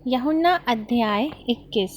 यूहन्ना अध्याय 21।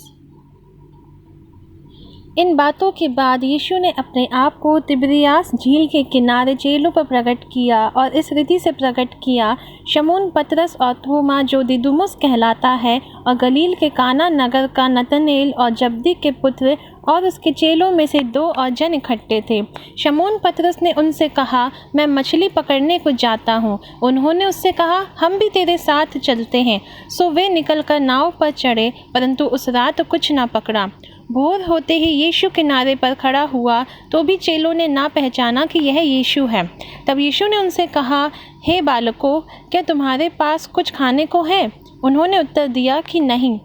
इन बातों के बाद यीशु ने अपने आप को तिबिरियास झील के किनारे चेलों पर प्रकट किया और इस रीति से प्रकट किया। शमून पतरस और थोमा जो दिदुमुस कहलाता है और गलील के काना नगर का नतनेल और जब्दी के पुत्र और उसके चेलों में से 2 और जन इकट्ठे थे। शमून पतरस ने उनसे कहा, मैं मछली पकड़ने को जाता हूँ। उन्होंने उससे कहा, हम भी तेरे साथ चलते हैं। सो वे निकलकर नाव पर चढ़े, परंतु उस रात कुछ न पकड़ा। भोर होते ही यीशु किनारे पर खड़ा हुआ, तो भी चेलों ने ना पहचाना कि यह यीशु है। तब यीशु ने उनसे कहा, हे बालकों, क्या तुम्हारे पास कुछ खाने को है? उन्होंने उत्तर दिया कि नहीं।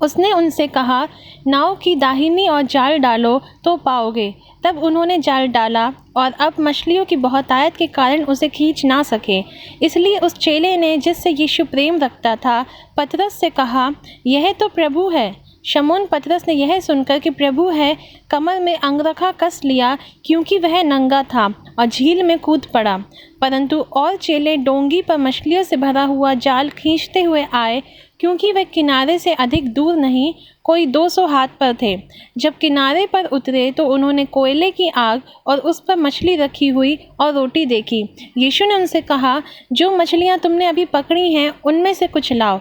उसने उनसे कहा, नाव की दाहिनी ओर जाल डालो तो पाओगे। तब उन्होंने जाल डाला और अब मछलियों की बहुतायत के कारण उसे खींच ना सके। इसलिए उस चेले ने, जिससे यीशु प्रेम रखता था, पतरस से कहा, यह तो प्रभु है। शमौन पतरस ने यह सुनकर कि प्रभु है, कमर में अंगरखा कस लिया, क्योंकि वह नंगा था, और झील में कूद पड़ा। परंतु और चेले डोंगी पर मछलियों से भरा हुआ जाल खींचते हुए आए, क्योंकि वे किनारे से अधिक दूर नहीं, कोई 200 हाथ पर थे। जब किनारे पर उतरे तो उन्होंने कोयले की आग और उस पर मछली रखी हुई और रोटी देखी। यीशु ने उनसे कहा, जो मछलियाँ तुमने अभी पकड़ी हैं, उनमें से कुछ लाओ।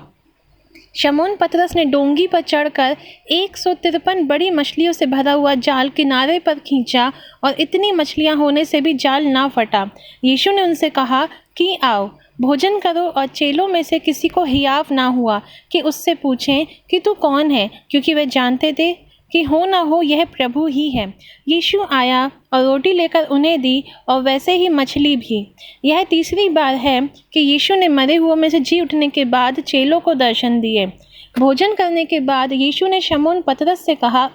शमौन पतरस ने डोंगी पर चढ़कर 153 बड़ी मछलियों से भरा हुआ जाल किनारे पर खींचा, और इतनी मछलियाँ होने से भी जाल ना फटा। यीशु ने उनसे कहा कि आओ, भोजन करो, और चेलों में से किसी को हियाव ना हुआ कि उससे पूछें कि तू कौन है, क्योंकि वे जानते थे कि हो ना हो यह प्रभु ही है। यीशु आया और रोटी लेकर उन्हें दी, और वैसे ही मछली भी। यह तीसरी बार है कि यीशु ने मरे हुओं में से जी उठने के बाद चेलों को दर्शन दिए। भोजन करने के बाद यीशु ने शमौन पतरस से कहा,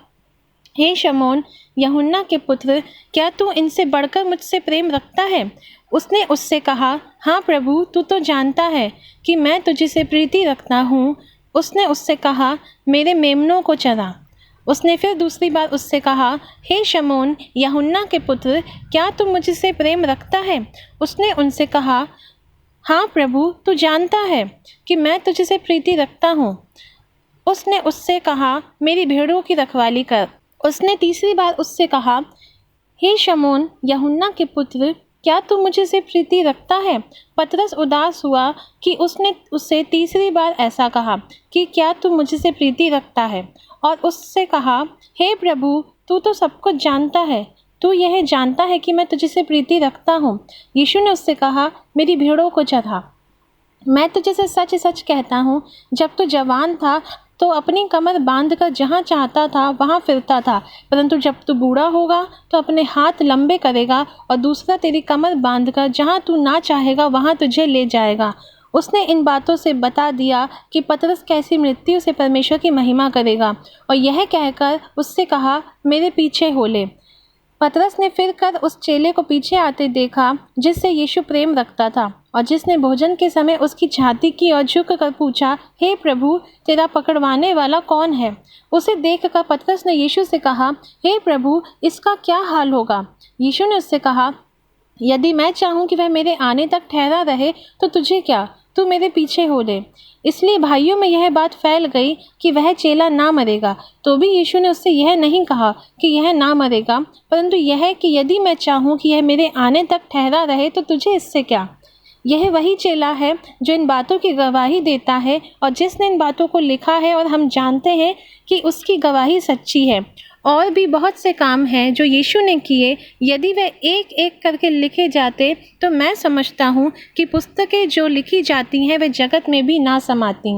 हे शमौन, यूहन्ना के पुत्र, क्या तू इनसे बढ़कर मुझसे प्रेम रखता है? उसने उससे कहा, हाँ प्रभु, तू तो जानता है कि मैं तुझसे प्रीति रखता हूँ। उसने उससे कहा, मेरे मेमनों को चरा। उसने फिर दूसरी बार उससे कहा, हे शमौन, यूहन्ना के पुत्र, क्या तू मुझसे प्रेम रखता है? उसने उनसे कहा, हाँ प्रभु, तू जानता है कि मैं तुझसे प्रीति रखता हूँ। उसने उससे कहा, मेरी भेड़ों की रखवाली कर। उसने तीसरी बार उससे कहा, हे शमौन, यूहन्ना के पुत्र, क्या तू मुझसे प्रीति रखता है? पतरस उदास हुआ कि उसने उससे तीसरी बार ऐसा कहा कि क्या तू मुझसे प्रीति रखता है, और उससे कहा, हे प्रभु, तू तो सब कुछ जानता है। तू यह जानता है कि मैं तुझसे प्रीति रखता हूँ। यीशु ने उससे कहा, मेरी भेड़ों को चरा। मैं तुझसे सच सच कहता हूँ, जब तू जवान था तो अपनी कमर बांधकर जहाँ चाहता था वहाँ फिरता था, परंतु जब तू बूढ़ा होगा तो अपने हाथ लंबे करेगा, और दूसरा तेरी कमर बांधकर जहाँ तू ना चाहेगा वहाँ तुझे ले जाएगा। उसने इन बातों से बता दिया कि पतरस कैसी मृत्यु से परमेश्वर की महिमा करेगा, और यह कहकर उससे कहा, मेरे पीछे हो ले। पतरस ने फिर कर उस चेले को पीछे आते देखा, जिससे यीशु प्रेम रखता था, और जिसने भोजन के समय उसकी छाती की ओर झुक कर पूछा, हे प्रभु, तेरा पकड़वाने वाला कौन है? उसे देखकर पतरस ने यीशु से कहा, हे प्रभु, इसका क्या हाल होगा? यीशु ने उससे कहा, यदि मैं चाहूँ कि वह मेरे आने तक ठहरा रहे तो तुझे क्या, तू मेरे पीछे हो ले। इसलिए भाइयों में यह बात फैल गई कि वह चेला ना मरेगा। तो भी यीशु ने उससे यह नहीं कहा कि यह ना मरेगा, परंतु यह कि यदि मैं चाहूँ कि यह मेरे आने तक ठहरा रहे तो तुझे इससे क्या। यह वही चेला है जो इन बातों की गवाही देता है, और जिसने इन बातों को लिखा है, और हम जानते हैं कि उसकी गवाही सच्ची है। और भी बहुत से काम हैं जो यीशु ने किए। यदि वे एक एक करके लिखे जाते तो मैं समझता हूँ कि पुस्तकें जो लिखी जाती हैं वे जगत में भी ना समाती।